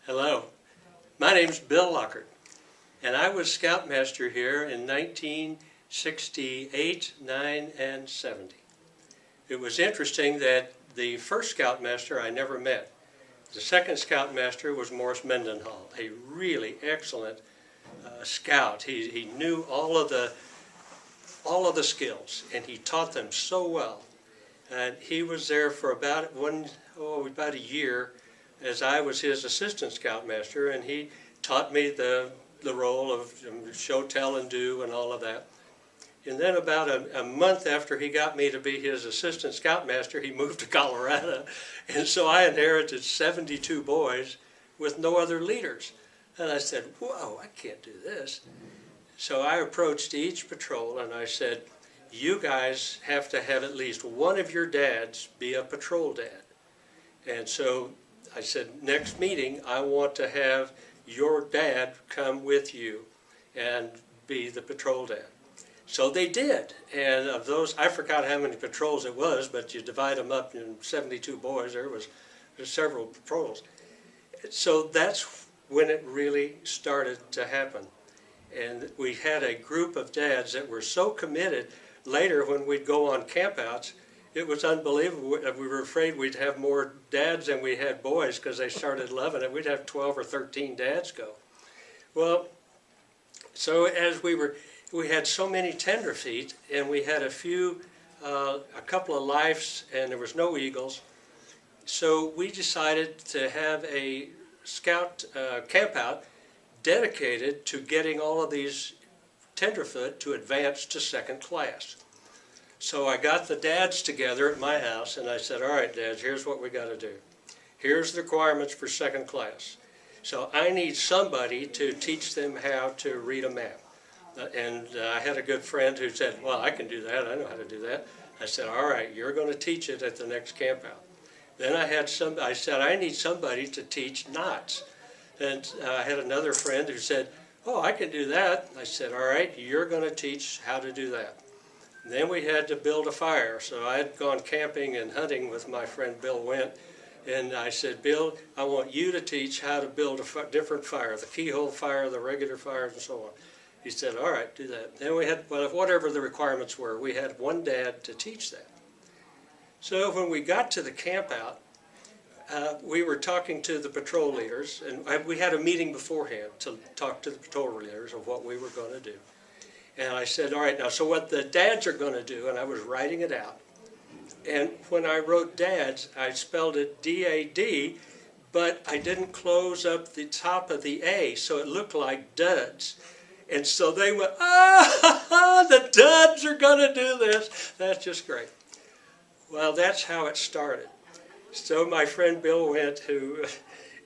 Hello, my name's Bill Lockard, and I was Scoutmaster here in 1968, 9, and 70. It was interesting that the first Scoutmaster I never met. The second Scoutmaster was Morris Mendenhall, a really excellent scout. He knew all of the skills, and he taught them so well. And he was there for about a year as I was his assistant scoutmaster, and he taught me the role of show, tell, and do and all of that. And then about a month after he got me to be his assistant scoutmaster, he moved to Colorado. And so I inherited 72 boys with no other leaders. And I said, whoa, I can't do this. So I approached each patrol and I said, you guys have to have at least one of your dads be a patrol dad. And so I said, next meeting, I want to have your dad come with you and be the patrol dad. So they did, and of those, I forgot how many patrols it was, but you divide them up in 72 boys, there's several patrols. So that's when it really started to happen. And we had a group of dads that were so committed. Later, when we'd go on campouts, it was unbelievable. We were afraid we'd have more dads than we had boys because they started loving it. We'd have 12 or 13 dads go. Well, so as we had so many tenderfeet, and we had a couple of lifes, and there was no eagles. So we decided to have a scout campout dedicated to getting all of these tenderfoot to advance to second class. So I got the dads together at my house, and I said, all right, dads, here's what we got to do. Here's the requirements for second class. So I need somebody to teach them how to read a map. And I had a good friend who said, well, I can do that. I know how to do that. I said, all right, you're going to teach it at the next campout. Then I said, I need somebody to teach knots. And I had another friend who said, oh, I can do that. I said, all right, you're going to teach how to do that. Then we had to build a fire. So I had gone camping and hunting with my friend Bill Went. And I said, Bill, I want you to teach how to build a different fire, the keyhole fire, the regular fires, and so on. He said, all right, do that. Then we had, well, whatever the requirements were, we had one dad to teach that. So when we got to the campout, we were talking to the patrol leaders, and we had a meeting beforehand to talk to the patrol leaders of what we were going to do. And I said, all right, now, so what the dads are going to do, and I was writing it out. And when I wrote dads, I spelled it D-A-D, but I didn't close up the top of the A, so it looked like duds. And so they went, the duds are going to do this. That's just great. Well, that's how it started. So my friend Bill Went,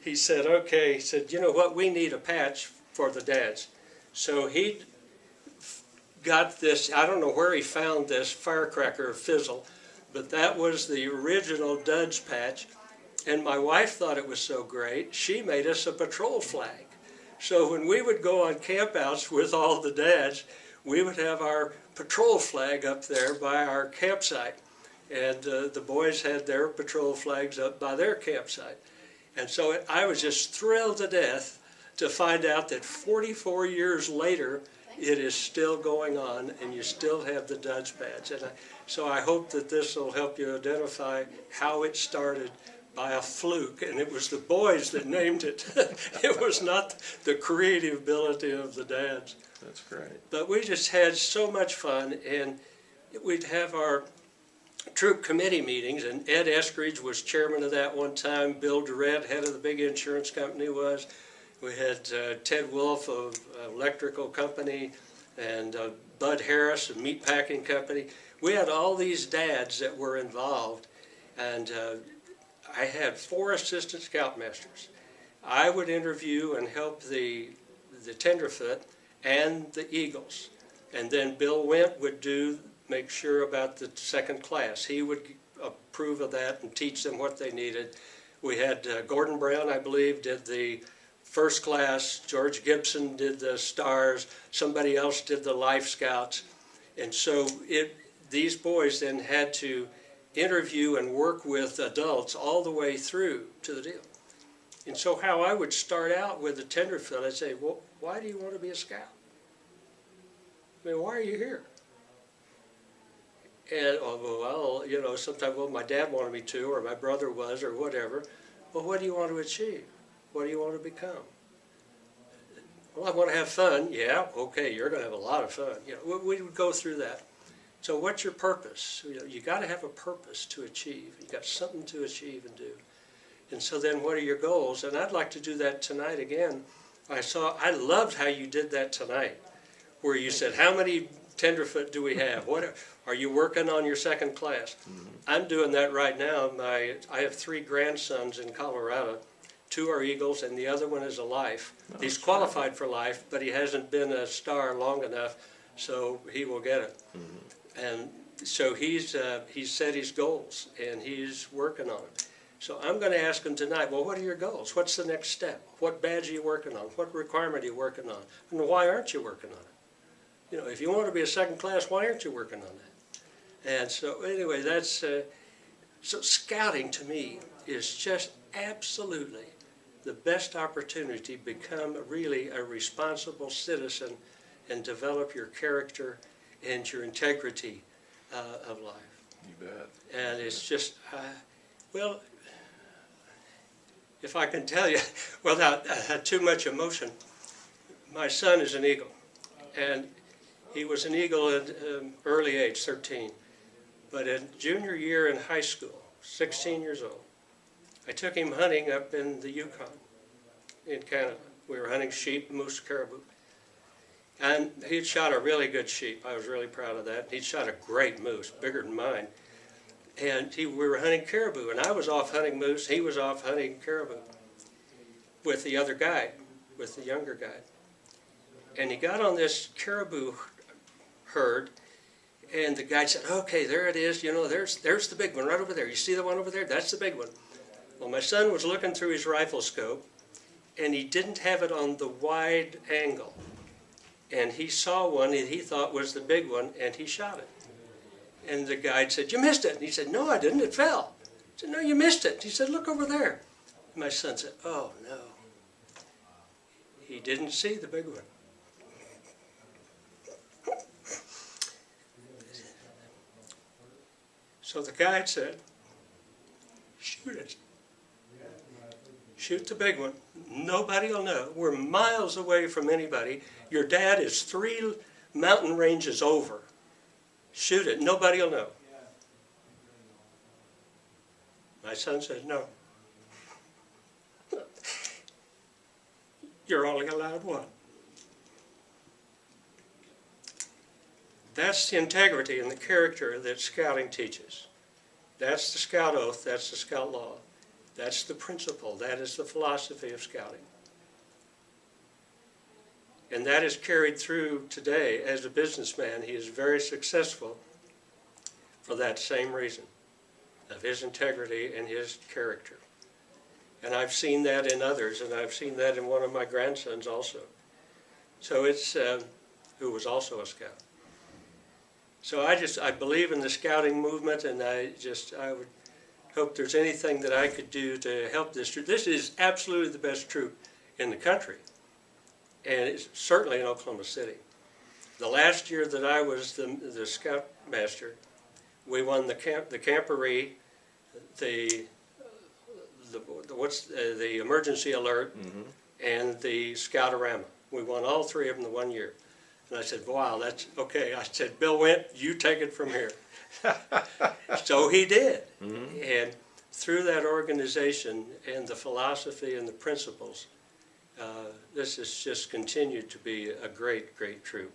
he said, okay, he said, you know what, we need a patch for the dads. So he got this, I don't know where he found this firecracker fizzle, but that was the original duds patch. And my wife thought it was so great, she made us a patrol flag. So when we would go on campouts with all the dads, we would have our patrol flag up there by our campsite. And the boys had their patrol flags up by their campsite. And so I was just thrilled to death to find out that 44 years later, it is still going on, and you still have the duds patch. And so I hope that this will help you identify how it started by a fluke, and it was the boys that named it. It was not the creative ability of the dads. That's great. But we just had so much fun, and we'd have our troop committee meetings, and Ed Eskridge was chairman of that one time. Bill Durrett, head of the big insurance company, was. We had Ted Wolf of electrical company, and Bud Harris of meat packing company. We had all these dads that were involved, and I had 4 assistant scoutmasters. I would interview and help the tenderfoot and the eagles, and then Bill Went would make sure about the second class. He would approve of that and teach them what they needed. We had Gordon Brown, I believe, did the first class. George Gibson did the stars. Somebody else did the life scouts. And so these boys then had to interview and work with adults all the way through to the deal. And so how I would start out with a tenderfoot, I'd say, well, why do you want to be a scout? I mean, why are you here? And, oh, well, you know, sometimes, well, my dad wanted me to, or my brother was, or whatever. Well, what do you want to achieve? What do you want to become? Well, I want to have fun. Yeah, okay, you're going to have a lot of fun. You know, we would go through that. So what's your purpose? You know, you got to have a purpose to achieve. You got something to achieve and do. And so then what are your goals? And I'd like to do that tonight again. I loved how you did that tonight, where you said, how many tenderfoot do we have? What are you working on your second class? Mm-hmm. I'm doing that right now. I have 3 grandsons in Colorado. 2 are Eagles, and the other one is a Life. Oh, he's qualified for Life, but he hasn't been a star long enough, so he will get it. Mm-hmm. And so he's set his goals, and he's working on it. So I'm going to ask him tonight, well, what are your goals? What's the next step? What badge are you working on? What requirement are you working on? And why aren't you working on it? You know, if you want to be a second class, why aren't you working on that? And so anyway, that's, so scouting to me is just absolutely the best opportunity to become really a responsible citizen and develop your character and your integrity of life. You bet. And it's just, well, if I can tell you without too much emotion, my son is an Eagle, and he was an Eagle at early age, 13. But in junior year in high school, 16 years old, I took him hunting up in the Yukon in Canada. We were hunting sheep, moose, caribou. And he'd shot a really good sheep. I was really proud of that. He'd shot a great moose, bigger than mine. And we were hunting caribou, and I was off hunting moose. He was off hunting caribou with the other guide, with the younger guide. And he got on this caribou herd, and the guide said, okay, there it is. You know, there's the big one right over there. You see the one over there? That's the big one. Well, my son was looking through his rifle scope, and he didn't have it on the wide angle. And he saw one that he thought was the big one, and he shot it. And the guide said, you missed it. And he said, no, I didn't. It fell. I said, no, you missed it. He said, look over there. And my son said, oh, no. He didn't see the big one. So the guide said, shoot it. Shoot the big one. Nobody will know. We're miles away from anybody. Your dad is 3 mountain ranges over. Shoot it. Nobody will know. My son said, no. You're only allowed one. That's the integrity and the character that scouting teaches. That's the scout oath. That's the scout law. That's the principle. That is the philosophy of scouting. And that is carried through today. As a businessman, he is very successful for that same reason, of his integrity and his character. And I've seen that in others, and I've seen that in one of my grandsons also. So it's, who was also a scout. So I believe in the scouting movement, and I would hope there's anything that I could do to help this troop. This is absolutely the best troop in the country, and it's certainly in Oklahoma City. The last year that I was the Scoutmaster, we won the camporee, the emergency alert, mm-hmm. and the Scoutorama. We won all 3 of them in 1 year. And I said, wow, that's okay. I said, Bill Went, you take it from here. So he did. Mm-hmm. And through that organization and the philosophy and the principles, this has just continued to be a great, great troop.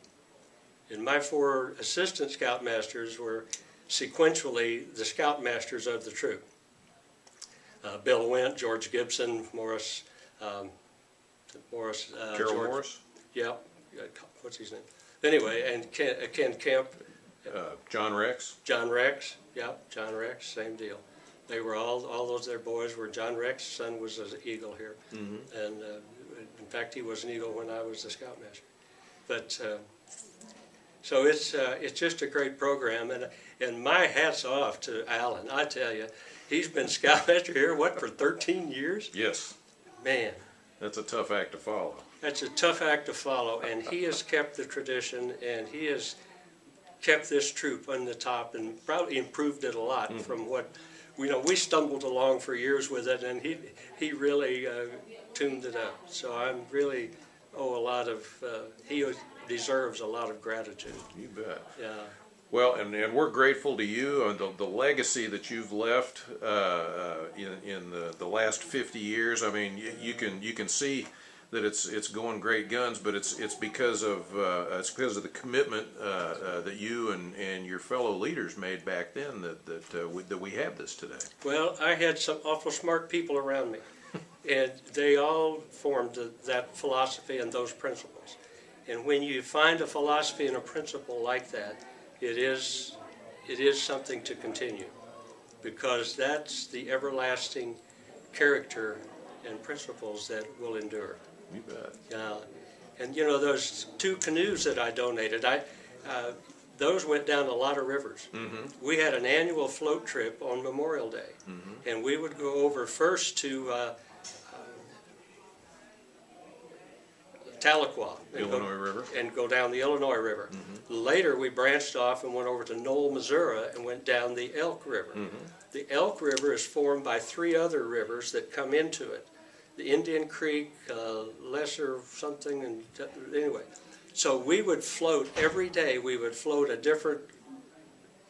And my 4 assistant scoutmasters were sequentially the scoutmasters of the troop. Bill Went, George Gibson, Morris, Gerald Morris? Yeah. What's his name? Anyway, and Ken Kemp. John Rex? John Rex, yeah, John Rex, same deal. They were all those their boys were. John Rex's son was an Eagle here. Mm-hmm. And in fact, he was an Eagle when I was the Scoutmaster. But so it's just a great program, and my hat's off to Alan. I tell you, he's been Scoutmaster here, what, for 13 years? Yes. Man, That's a tough act to follow. that's a tough act to follow, and he has kept the tradition, and he has kept this troop on the top and probably improved it a lot from what, we stumbled along for years with it, and he really tuned it up. So I'm really owe a lot of, he deserves a lot of gratitude. You bet. Yeah. Well, and we're grateful to you and the legacy that you've left in the last 50 years. I mean, you can see that it's going great guns, but it's because of the commitment that you and your fellow leaders made back then that we have this today. Well, I had some awful smart people around me, and they all formed that philosophy and those principles. And when you find a philosophy and a principle like that, it is something to continue, because that's the everlasting character and principles that will endure. You bet. And those 2 canoes that I donated, those went down a lot of rivers. We had an annual float trip on Memorial Day, and we would go over first to Tahlequah, Illinois River. and go down the Illinois River. Later, we branched off and went over to Knoll, Missouri, and went down the Elk River. The Elk River is formed by 3 other rivers that come into it: the Indian Creek, Lesser something, and anyway. So we would float every day. We would float a different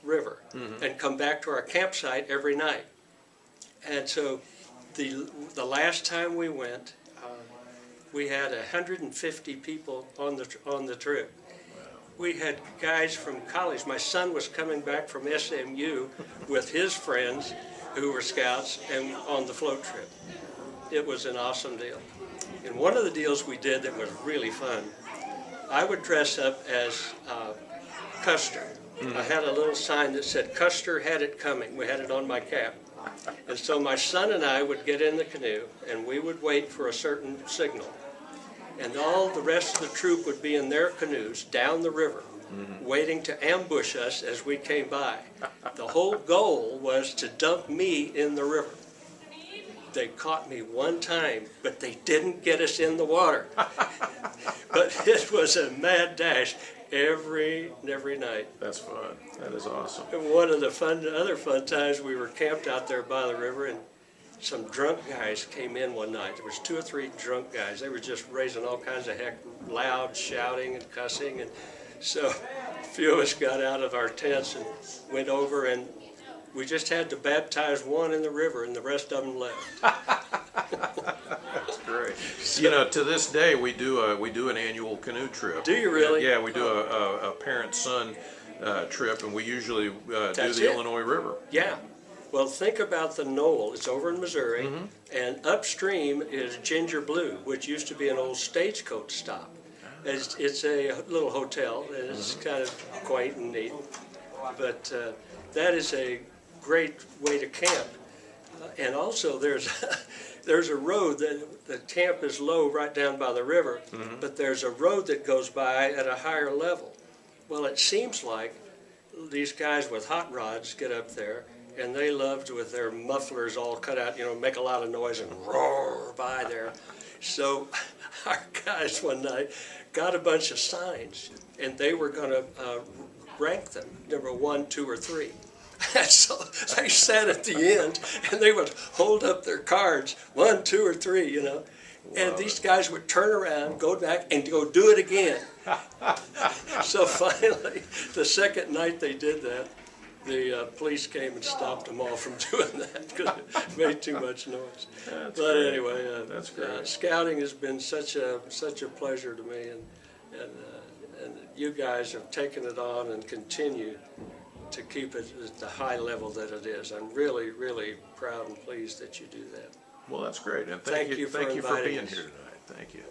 river and come back to our campsite every night. And so the last time we went, we had 150 people on the trip. We had guys from college. My son was coming back from SMU with his friends who were scouts and on the float trip. It was an awesome deal. And one of the deals we did that was really fun, I would dress up as Custer. I had a little sign that said, "Custer had it coming." We had it on my cap. And so my son and I would get in the canoe, and we would wait for a certain signal. And all the rest of the troop would be in their canoes down the river, waiting to ambush us as we came by. The whole goal was to dump me in the river. They caught me one time, but they didn't get us in the water. But it was a mad dash every night. That's fun. That is awesome. And one of the other fun times, we were camped out there by the river, and some drunk guys came in one night. There was 2 or 3 drunk guys. They were just raising all kinds of heck, loud shouting and cussing. And so a few of us got out of our tents and went over, and we just had to baptize one in the river, and the rest of them left. That's great. To this day, we do an annual canoe trip. Do you really? Yeah, we do a parent-son trip, and we usually do the Illinois River. Yeah. Well, think about the Knoll. It's over in Missouri, and upstream is Ginger Blue, which used to be an old stagecoach stop. It's a little hotel, and it's kind of quaint and neat. But that is a great way to camp. And also, there's a road that the camp is low right down by the river, but there's a road that goes by at a higher level. Well, it seems like these guys with hot rods get up there, and they loved with their mufflers all cut out, make a lot of noise and roar by there. So our guys one night got a bunch of signs, and they were going to rank them, number 1, 2, or 3. And so they sat at the end, and they would hold up their cards, 1, 2, or 3, And these guys would turn around, go back, and go do it again. So finally, the second night they did that, the police came and stopped them all from doing that because it made too much noise. That's but great. Anyway, that's great. Scouting has been such a pleasure to me, and you guys have taken it on and continue to keep it at the high level that it is. I'm really, really proud and pleased that you do that. Well, that's great, and Thank you for being inviting here us. tonight. Thank you.